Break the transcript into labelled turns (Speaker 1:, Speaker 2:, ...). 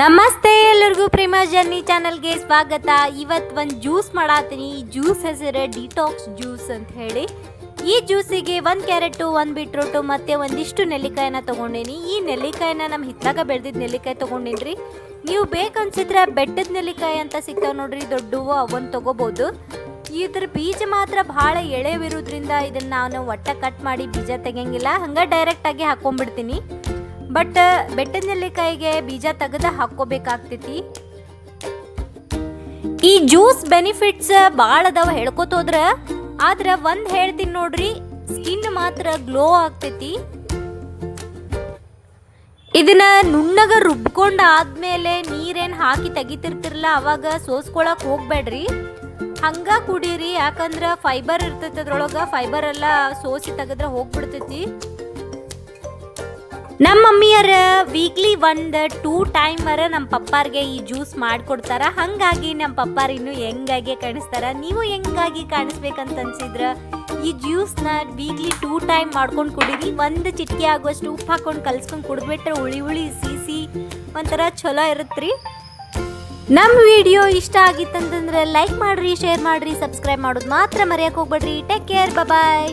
Speaker 1: ನಮಸ್ತೆ ಎಲ್ಲರಿಗೂ ಪ್ರೇಮ ಜರ್ನಿ ಚಾನಲ್ಗೆ ಸ್ವಾಗತ. ಇವತ್ತು ಒಂದು ಜ್ಯೂಸ್ ಮಾಡಾತೀನಿ. ಈ ಜ್ಯೂಸ್ ಹೆಸರು ಡಿಟಾಕ್ಸ್ ಜ್ಯೂಸ್ ಅಂತ ಹೇಳಿ. ಈ ಜ್ಯೂಸಿಗೆ 1 ಕ್ಯಾರೆಟು, 1 ಬೀಟ್ರೂಟು ಮತ್ತು ಒಂದಿಷ್ಟು ನೆಲ್ಲಿಕಾಯಿನ ತೊಗೊಂಡೇನಿ. ಈ ನೆಲ್ಲಿಕಾಯಿನ ನಮ್ಮ ಹಿತ್ತಾಗ ಬೆಳೆದಿದ್ದ ನೆಲ್ಲಿಕಾಯಿ ತೊಗೊಂಡಿನ್ರಿ. ನೀವು ಬೇಕನ್ಸಿದ್ರೆ ಬೆಟ್ಟದ ನೆಲ್ಲಿಕಾಯಿ ಅಂತ ಸಿಗ್ತಾವೆ ನೋಡ್ರಿ, ದೊಡ್ಡವು, ಅವನ್ನ ತೊಗೋಬೋದು. ಇದ್ರ ಬೀಜ ಮಾತ್ರ ಭಾಳ ಎಳೆವಿರೋದ್ರಿಂದ ಇದನ್ನು ನಾನು ಒಟ್ಟ ಕಟ್ ಮಾಡಿ ಬೀಜ ತೆಗಿಯಂಗಿಲ್ಲ, ಹಂಗೆ ಡೈರೆಕ್ಟಾಗಿ ಹಾಕ್ಕೊಂಡ್ಬಿಡ್ತೀನಿ. ಬಟ್ ಬೆಟ್ಟದ ನೆಲ್ಲಿಕಾಯಿಗೆ ಬೀಜ ತೆಗೆದು ಹಾಕ್ಕೋಬೇಕಾಗ್ತೈತಿ. ಈ ಜ್ಯೂಸ್ ಬೆನಿಫಿಟ್ಸ್ ಭಾಳ ಅದಾವ ಹೇಳ್ಕೊತೋದ್ರ, ಆದ್ರೆ ಒಂದು ಹೇಳ್ತೀನಿ ನೋಡ್ರಿ, ಸ್ಕಿನ್ ಮಾತ್ರ ಗ್ಲೋ ಆಗ್ತೈತಿ. ಇದನ್ನ ನುಣ್ಣಗ ರುಬ್ಕೊಂಡು ಆದ್ಮೇಲೆ ನೀರೇನು ಹಾಕಿ ತೆಗಿತಿರ್ತಿರಲ್ಲ, ಅವಾಗ ಸೋಸ್ಕೊಳಕ್ ಹೋಗ್ಬೇಡ್ರಿ, ಹಂಗ ಕುಡೀರಿ. ಯಾಕಂದ್ರೆ ಫೈಬರ್ ಇರ್ತೈತಿ ಅದ್ರೊಳಗೆ, ಫೈಬರ್ ಎಲ್ಲ ಸೋಸಿ ತೆಗೆದ್ರೆ ಹೋಗ್ಬಿಡ್ತೈತಿ. ನಮ್ಮ ಮಮ್ಮಿಯರ ವೀಕ್ಲಿ 1-2 ಟೈಮರ ನಮ್ಮ ಪಪ್ಪಾರಿಗೆ ಈ ಜ್ಯೂಸ್ ಮಾಡಿಕೊಡ್ತಾರ. ಹಾಗಾಗಿ ನಮ್ಮ ಪಪ್ಪಾರು ಇನ್ನೂ ಹೆಂಗಾಗಿ ಕಾಣಿಸ್ತಾರ. ನೀವು ಹೆಂಗಾಗಿ ಕಾಣಿಸ್ಬೇಕಂತ ಅನ್ಸಿದ್ರೆ ಈ ಜ್ಯೂಸ್ನ ವೀಕ್ಲಿ 2 ಟೈಮ್ ಮಾಡ್ಕೊಂಡು ಕುಡೀರಿ. 1 ಚಿಟಿಕೆ ಆಗುವಷ್ಟು ಉಪ್ಪು ಹಾಕೊಂಡು ಕಲ್ಸ್ಕೊಂಡು ಕುಡಿದ್ಬಿಟ್ರೆ ಹುಳಿ ಸಿಸಿ ಒಂಥರ ಚಲೋ ಇರುತ್ತೆ ರೀ. ನಮ್ಮ ವಿಡಿಯೋ ಇಷ್ಟ ಆಗಿತ್ತಂತಂದ್ರೆ ಲೈಕ್ ಮಾಡಿರಿ, ಶೇರ್ ಮಾಡಿರಿ, ಸಬ್ಸ್ಕ್ರೈಬ್ ಮಾಡೋದು ಮಾತ್ರ ಮರೆಯೋಕೆ ಹೋಗ್ಬೇಡ್ರಿ. ಟೇಕ್ ಕೇರ್, ಬಾಯ್.